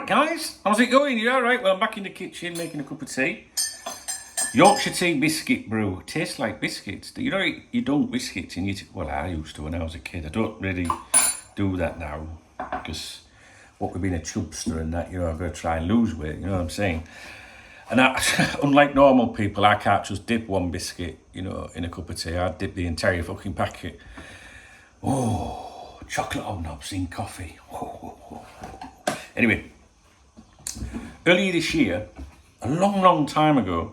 Alright guys, how's it going? You alright? Well, I'm back in the kitchen making a cup of tea. Yorkshire tea biscuit brew. Tastes like biscuits. You know, you don't biscuits and well, I used to when I was a kid. I don't really do that now because what with being a chubster and that, you know, I've got to try and lose weight, you know what I'm saying? And unlike normal people, I can't just dip one biscuit, you know, in a cup of tea. I'd dip the entire fucking packet. Oh, chocolate hobnobs in coffee. Oh. Anyway, earlier this year, a long time ago,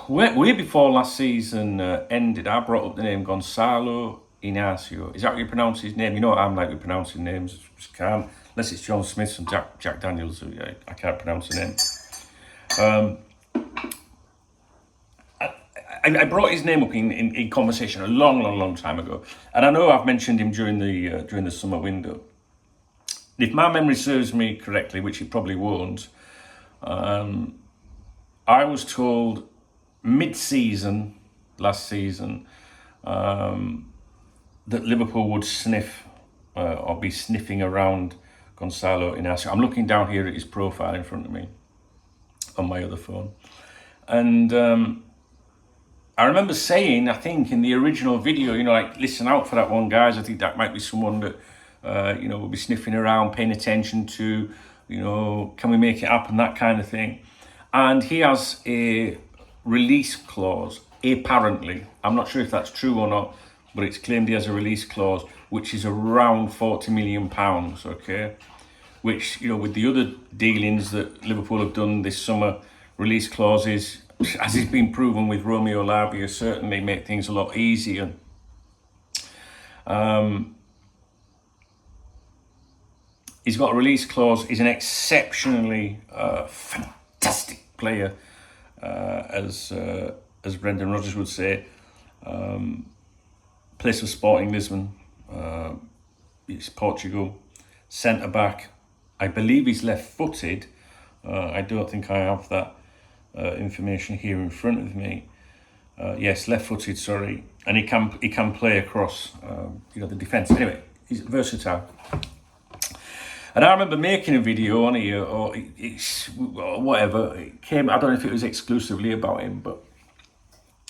way before last season ended, I brought up the name Goncalo Inacio. Is that how you pronounce his name? You know what I'm like with pronouncing names, just can't. Unless it's John Smith and Jack Daniels, I can't pronounce the name. I brought his name up in conversation a long time ago, and I know I've mentioned him during the summer window. If my memory serves me correctly, which it probably won't, I was told mid-season last season that Liverpool would sniff or be sniffing around Goncalo Inacio. I'm looking down here at his profile in front of me on my other phone, and I remember saying, I think in the original video, you know, like, listen out for that one, guys. I think that might be someone that, you know, will be sniffing around, paying attention to, you know, can we make it happen, that kind of thing. And he has a release clause, apparently. I'm not sure if that's true or not, but it's claimed he has a release clause, which is around £40 million, okay? Which, you know, with the other dealings that Liverpool have done this summer, release clauses, as it's been proven with Romeo Lavia, certainly make things a lot easier. He's got a release clause. He's an exceptionally fantastic player, as Brendan Rodgers would say. Plays for Sporting Lisbon. He's Portugal. Centre back. I believe he's left-footed. I don't think I have that information here in front of me. Yes, left-footed. Sorry, and he can play across, you know, the defence. Anyway, he's versatile. And I remember making a video on here, or whatever. It came. I don't know if it was exclusively about him,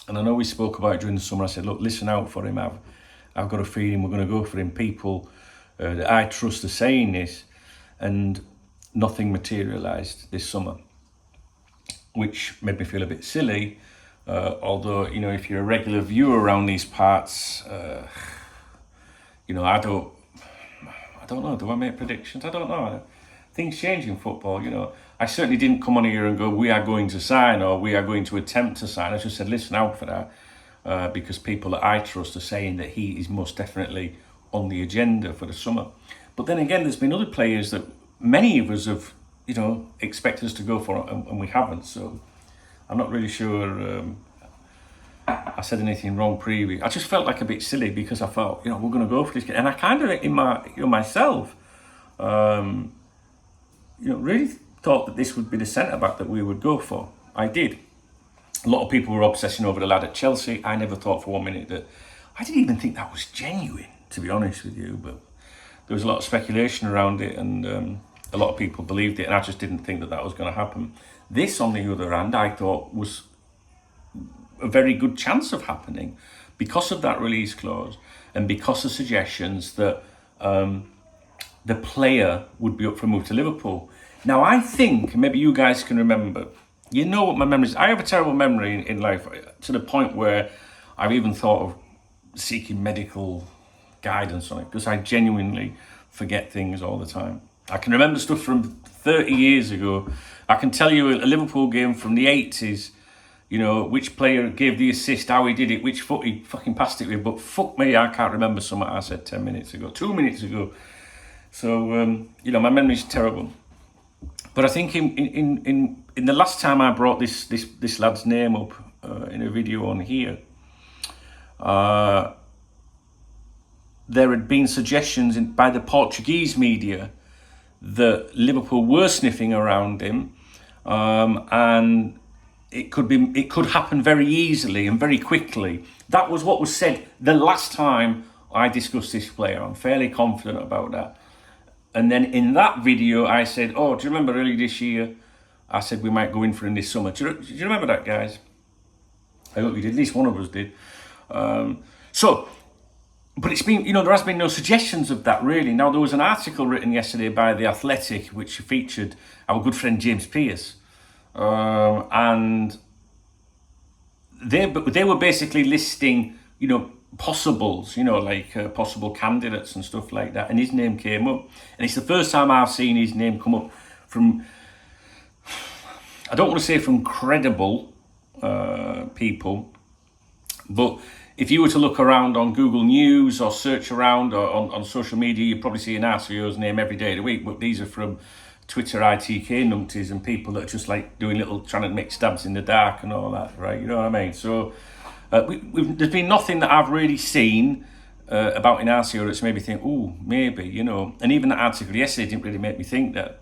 and I know we spoke about it during the summer. I said, look, listen out for him. I've got a feeling we're going to go for him. People that I trust are saying this, and nothing materialised this summer, which made me feel a bit silly. Although, you know, if you're a regular viewer around these parts, you know, I don't know. Do I make predictions? I don't know. Things change in football, you know. I certainly didn't come on here and go, we are going to sign, or we are going to attempt to sign. I just said, listen out for that, because people that I trust are saying that he is most definitely on the agenda for the summer. But then again, there's been other players that many of us have, you know, expect us to go for, and we haven't. So I'm not really sure I said anything wrong previously. I just felt like a bit silly because I thought, you know, we're going to go for this kid. And I kind of, in my, you know, myself, you know, really thought that this would be the centre-back that we would go for. I did. A lot of people were obsessing over the lad at Chelsea. I never thought for 1 minute that, I didn't even think that was genuine, to be honest with you. But there was a lot of speculation around it, and a lot of people believed it, and I just didn't think that that was going to happen. This, on the other hand, I thought was a very good chance of happening because of that release clause and because of suggestions that the player would be up for a move to Liverpool. Now, I think, maybe you guys can remember, you know what my memory is. I have a terrible memory in life, to the point where I've even thought of seeking medical guidance on it, because I genuinely forget things all the time. I can remember stuff from 30 years ago. I can tell you a Liverpool game from the 80s, you know, which player gave the assist, how he did it, which foot he fucking passed it with. But fuck me, I can't remember something I said 10 minutes ago, 2 minutes ago. So, you know, my memory's terrible. But I think in the last time I brought this lad's name up in a video on here, there had been suggestions by the Portuguese media that Liverpool were sniffing around him, and it could happen very easily and very quickly. That was what was said the last time I discussed this player. I'm fairly confident about that. And then in that video, I said, oh, do you remember earlier this year? I said we might go in for him this summer. Do you remember that, guys? I hope you did. At least one of us did. But it's been, there has been no suggestions of that, really. Now, there was an article written yesterday by The Athletic, which featured our good friend James Pearce. And they were basically listing, possibles, like possible candidates and stuff like that. And his name came up. And it's the first time I've seen his name come up from, I don't want to say from credible people, but if you were to look around on Google News or search around or on social media, you'd probably see Inacio's name every day of the week. But these are from Twitter ITK numpties and people that are just like trying to make stabs in the dark and all that, right? You know what I mean? So there's been nothing that I've really seen about Inacio that's made me think, oh, maybe, And even that article yesterday didn't really make me think that.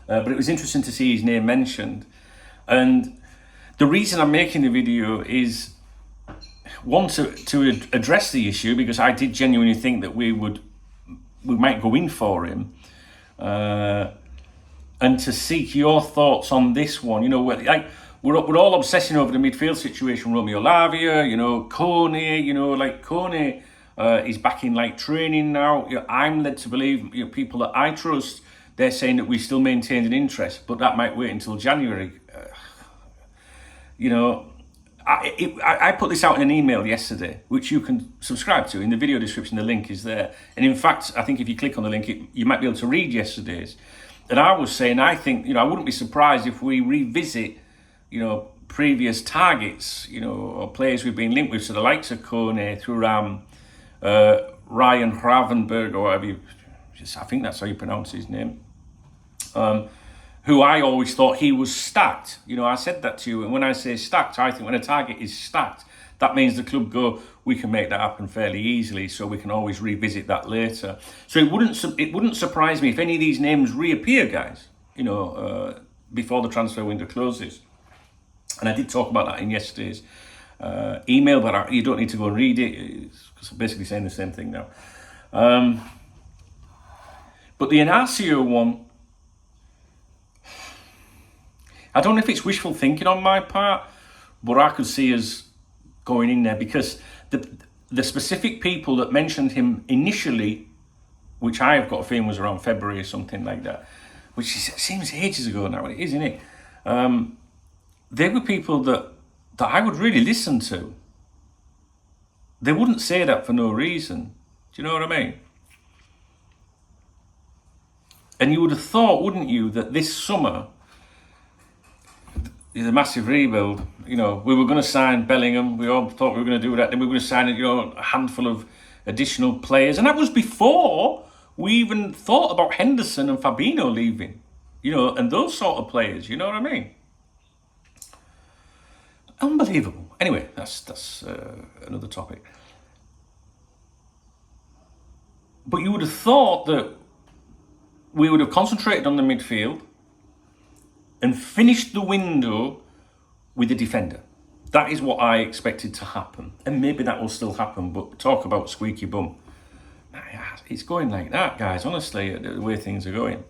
But it was interesting to see his name mentioned. And the reason I'm making the video is, one, to address the issue, because I did genuinely think that we might go in for him, and to seek your thoughts on this one. We're all obsessing over the midfield situation. Romeo Lavia, Coney, Coney is back in training now. I'm led to believe, people that I trust, they're saying that we still maintain an interest, but that might wait until January. I put this out in an email yesterday, which you can subscribe to. In the video description, the link is there. And in fact, I think if you click on the link, you might be able to read yesterday's. And I was saying, I think, I wouldn't be surprised if we revisit, previous targets, or players we've been linked with, so the likes of Kone, Thuram, Ryan Gravenberg, or whatever I think that's how you pronounce his name. Who I always thought he was stacked. I said that to you. And when I say stacked, I think when a target is stacked, that means the club go, we can make that happen fairly easily, so we can always revisit that later. So it wouldn't surprise me if any of these names reappear, guys, before the transfer window closes. And I did talk about that in yesterday's email, but you don't need to go and read it, because I'm basically saying the same thing now. But the Inacio one, I don't know if it's wishful thinking on my part, but I could see us going in there, because the specific people that mentioned him initially, which I've got a feeling was around February or something like that, which seems ages ago now, it is, isn't it? They were people that I would really listen to. They wouldn't say that for no reason. Do you know what I mean? And you would have thought, wouldn't you, that this summer is a massive rebuild. We were going to sign Bellingham. We all thought we were going to do that. Then we were going to sign a handful of additional players. And that was before we even thought about Henderson and Fabinho leaving, and those sort of players. You know what I mean? Unbelievable. Anyway, that's another topic. But you would have thought that we would have concentrated on the midfield and finished the window with a defender. That is what I expected to happen. And maybe that will still happen, but talk about squeaky bum. It's going like that, guys, honestly, the way things are going.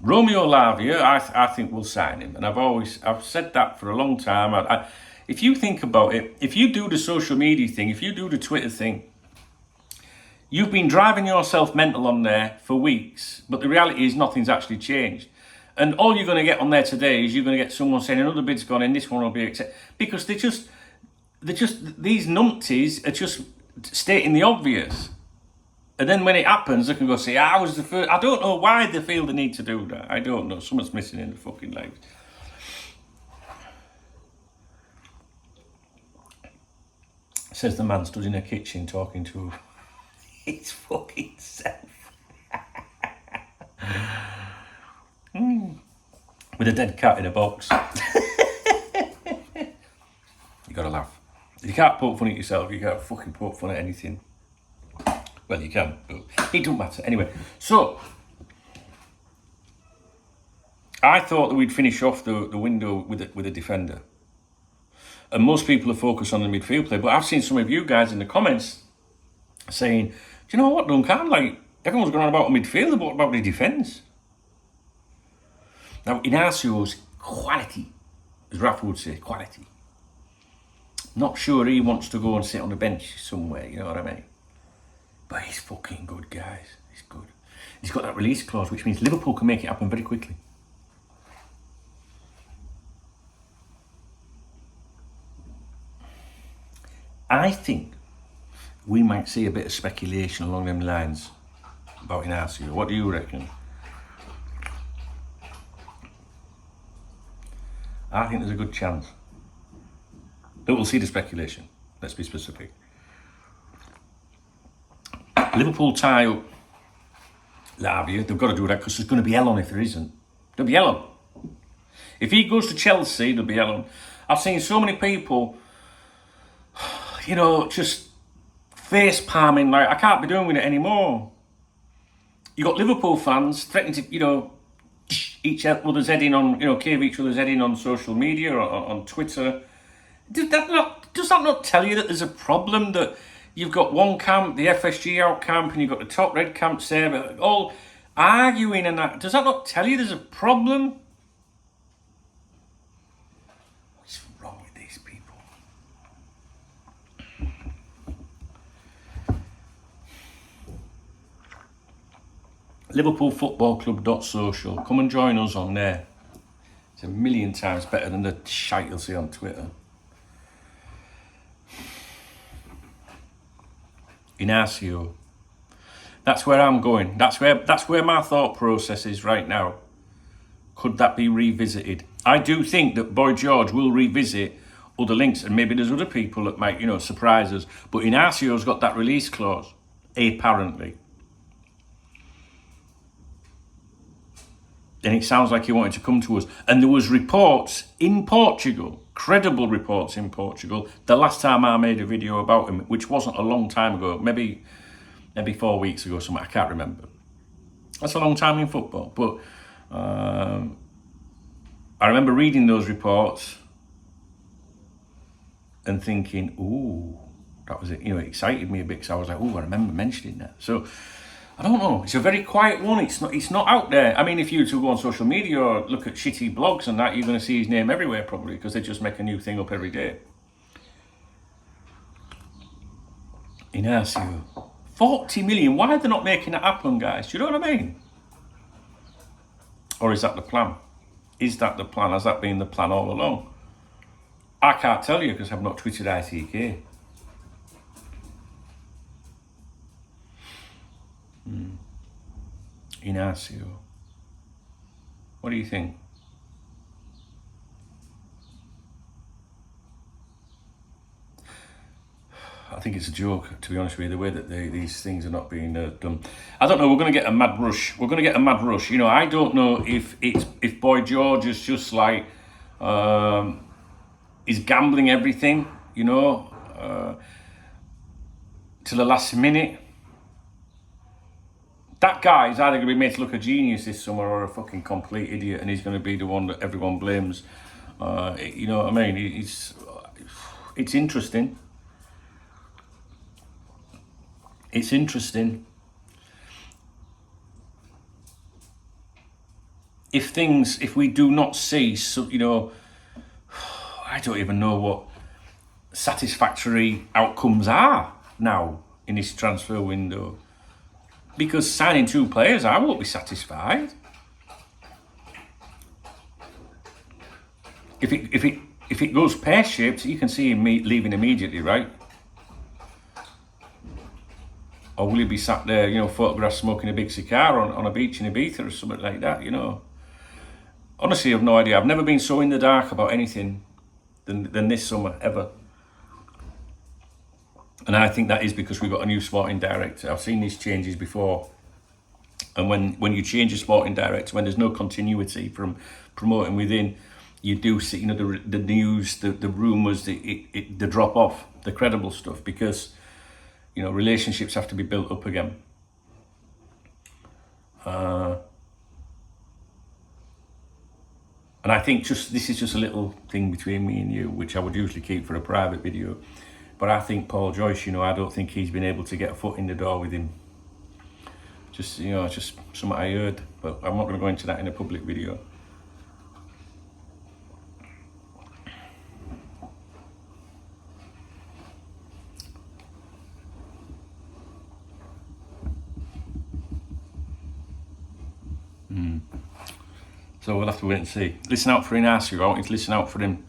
Romeo Lavia, I think we'll sign him. And I've said that for a long time. If you think about it, if you do the social media thing, if you do the Twitter thing, you've been driving yourself mental on there for weeks, but the reality is nothing's actually changed. And all you're going to get on there today is you're going to get someone saying another bid's gone in, this one will be accepted. Because these numpties are just stating the obvious. And then when it happens, they can go say, I was the first. I don't know why they feel the need to do that. I don't know. Someone's missing in the fucking legs. Says the man stood in a kitchen talking to his fucking self. With a dead cat in a box. You gotta laugh. If you can't poke fun at yourself, you can't fucking poke fun at anything. Well, you can, but it don't matter. Anyway, so I thought that we'd finish off the window with a defender. And most people are focused on the midfield play. But I've seen some of you guys in the comments saying, do you know what, Duncan? Like, everyone's going on about the midfield, but what about the defence? Now, Inacio's quality, as Rafa would say, quality. Not sure he wants to go and sit on the bench somewhere, you know what I mean? But he's fucking good, guys. He's good. He's got that release clause, which means Liverpool can make it happen very quickly. I think we might see a bit of speculation along them lines about Inacio. What do you reckon? I think there's a good chance that we'll see the speculation. Let's be specific. Liverpool tie up Lavia. They've got to do that because there's going to be hell on if there isn't. There'll be hell on. If he goes to Chelsea, there'll be hell on. I've seen so many people, you know, just face palming like, I can't be doing with it anymore. You got Liverpool fans threatening to, you know, each other's head in on, you know, cave each other's head in on social media or on Twitter. Does that not tell you that there's a problem, that you've got one camp, the FSG out camp, and you've got the top red camps there, all arguing and that? Does that not tell you there's a problem? What's wrong with these people? Liverpool Football Club.social. Come and join us on there. It's a million times better than the shite you'll see on Twitter. Inacio. That's where I'm going. That's where my thought process is right now. Could that be revisited? I do think that Boy George will revisit other links, and maybe there's other people that might, you know, surprise us. But Inacio's got that release clause, apparently. And it sounds like he wanted to come to us. And there was reports in Portugal, credible reports in Portugal, the last time I made a video about him, which wasn't a long time ago, maybe 4 weeks ago, something, I can't remember. That's a long time in football. But I remember reading those reports and thinking, ooh, that was it. You know, it excited me a bit because I was like, ooh, I remember mentioning that. So I don't know. It's a very quiet one. It's not out there. I mean, if you to go on social media or look at shitty blogs and that, you're going to see his name everywhere probably, because they just make a new thing up every day. Inacio. 40 million. Why are they not making that happen, guys? Do you know what I mean? Or is that the plan? Is that the plan? Has that been the plan all along? I can't tell you because I've not tweeted ITK. Inacio. What do you think? I think it's a joke, to be honest with you, the way that these things are not being done. I don't know, we're going to get a mad rush. You know, I don't know if Boy George is just like, is gambling everything, you know, till the last minute. That guy is either going to be made to look a genius this summer or a fucking complete idiot, and he's going to be the one that everyone blames. You know what I mean? It's interesting. It's interesting. If we do not see, so, you know, I don't even know what satisfactory outcomes are now in this transfer window. Because signing 2 players, I won't be satisfied. If it goes pear-shaped, you can see him leaving immediately, right? Or will he be sat there, you know, photographed smoking a big cigar on a beach in Ibiza or something like that, you know? Honestly, I've no idea. I've never been so in the dark about anything than this summer, ever. And I think that is because we've got a new sporting director. I've seen these changes before. And when you change a sporting director, when there's no continuity from promoting within, you do see, you know, the news, the rumours, the drop off, the credible stuff, because, you know, relationships have to be built up again. And I think this is just a little thing between me and you, which I would usually keep for a private video. But I think Paul Joyce, you know, I don't think he's been able to get a foot in the door with him. Just, you know, it's just something I heard, but I'm not going to go into that in a public video. So we'll have to wait and see. Listen out for Inacio. I want you to listen out for him.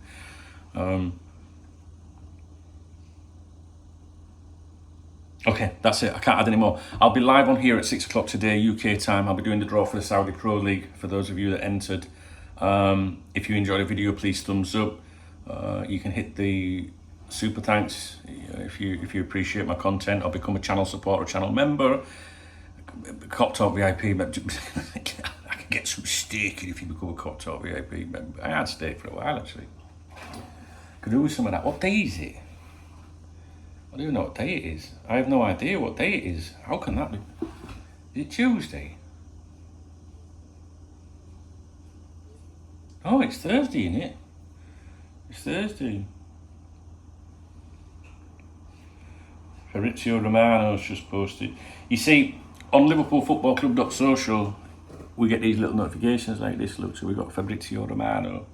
Okay, that's it. I can't add any more. I'll be live on here at 6 o'clock today, UK time. I'll be doing the draw for the Saudi Pro League for those of you that entered. If you enjoyed the video, please thumbs up. You can hit the super thanks if you appreciate my content, or become a channel supporter, channel member. Cop Talk VIP. I can get some steak if you become a Cop Talk VIP member. I had steak for a while actually. Could do with some of that. What day is it? I don't even know what day it is. I have no idea what day it is. How can that be? Is it Tuesday? Oh, it's Thursday, isn't it? It's Thursday. Fabrizio Romano's just posted. You see, on liverpoolfootballclub.social, we get these little notifications like this. Look, so we got Fabrizio Romano,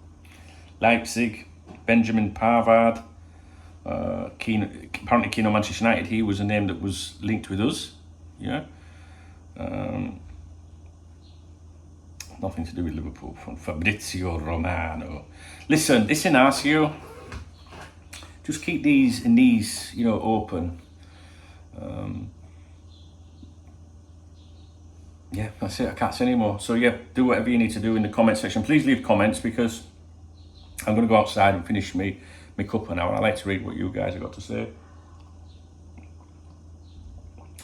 Leipzig, Benjamin Pavard, apparently keen on Manchester United. He was a name that was linked with us. Yeah. Nothing to do with Liverpool. From Fabrizio Romano. Listen, this Inacio. Just keep these and these, you know, open. Yeah, that's it. I can't say anymore. So yeah, do whatever you need to do in the comment section. Please leave comments, because I'm going to go outside and finish my cup now. I like to read what you guys have got to say.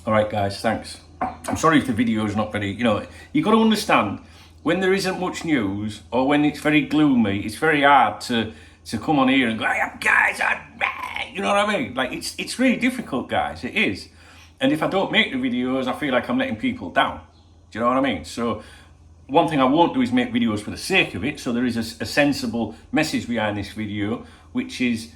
All right, guys, thanks. I'm sorry if the video is not very, you know, you got to understand, when there isn't much news or when it's very gloomy, it's very hard to come on here and go, guys, you know what I mean? Like, it's really difficult, guys. It is. And if I don't make the videos, I feel like I'm letting people down. Do you know what I mean? So one thing I won't do is make videos for the sake of it. So there is a sensible message behind this video, which is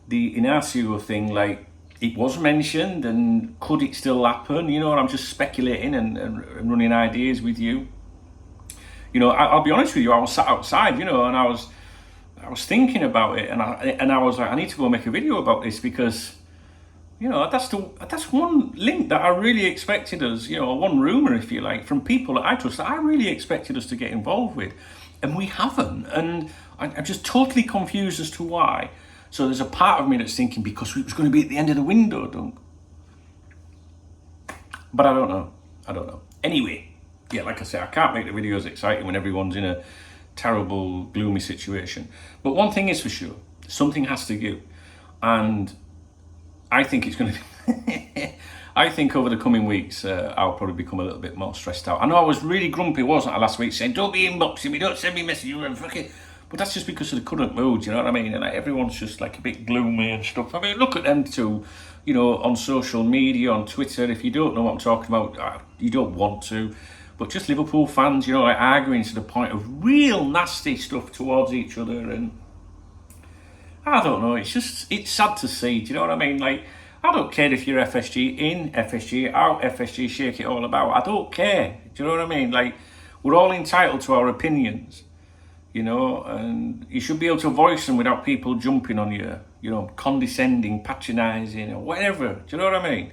the Inacio thing. Like, it was mentioned, and could it still happen? You know, I'm just speculating and running ideas with you. You know, I'll be honest with you, I was sat outside, you know, and I was thinking about it, and I was like, I need to go make a video about this, because, you know, that's one link that I really expected us, you know, one rumour, if you like, from people that I trust, that I really expected us to get involved with, and we haven't, and I'm just totally confused as to why. So there's a part of me that's thinking because it was going to be at the end of the window, Dunk. But I don't know. Anyway, yeah, like I say, I can't make the videos exciting when everyone's in a terrible, gloomy situation. But one thing is for sure, something has to give. And I think it's going to... I think over the coming weeks, I'll probably become a little bit more stressed out. I know I was really grumpy, wasn't I, last week, saying, don't be inboxing me, don't send me messages, but that's just because of the current mood, you know what I mean? And like, everyone's just like a bit gloomy and stuff. I mean, look at them too, you know, on social media, on Twitter. If you don't know what I'm talking about, you don't want to. But just Liverpool fans, you know, like arguing to the point of real nasty stuff towards each other. And I don't know, it's sad to see, do you know what I mean? Like, I don't care if you're FSG in, FSG out, FSG shake it all about. I don't care, do you know what I mean? Like, we're all entitled to our opinions. You know, and you should be able to voice them without people jumping on you, you know, condescending, patronising, or whatever. Do you know what I mean?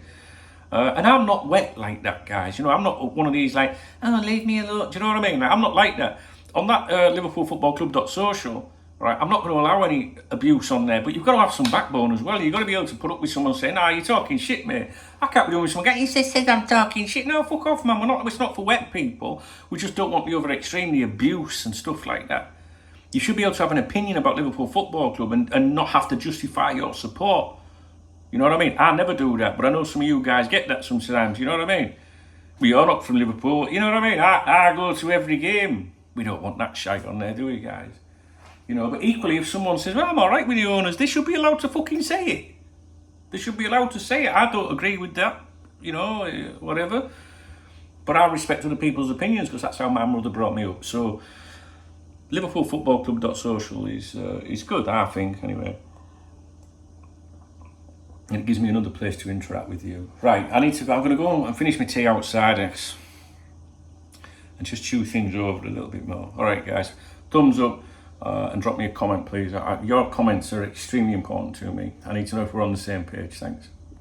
And I'm not wet like that, guys. You know, I'm not one of these like, oh, leave me alone. Do you know what I mean? Like, I'm not like that. On that liverpoolfootballclub.social, right, I'm not going to allow any abuse on there, but you've got to have some backbone as well. You've got to be able to put up with someone saying, nah, you're talking shit, mate. I can't be doing with someone going, you said I'm talking shit. No, fuck off, man. It's not for wet people. We just don't want the other extreme, the abuse and stuff like that. You should be able to have an opinion about Liverpool Football Club and not have to justify your support. You know what I mean? I never do that, but I know some of you guys get that sometimes. You know what I mean? We are not from Liverpool. You know what I mean? I go to every game. We don't want that shite on there, do we, guys? You know, but equally, if someone says, well, I'm all right with the owners, they should be allowed to fucking say it. They should be allowed to say it. I don't agree with that, you know, whatever. But I respect other people's opinions, because that's how my mother brought me up. So, LiverpoolFootballClub.social is good, I think, anyway. And it gives me another place to interact with you. Right, I'm going to go and finish my tea outside and just chew things over a little bit more. All right, guys, thumbs up and drop me a comment, please. Your comments are extremely important to me. I need to know if we're on the same page. Thanks.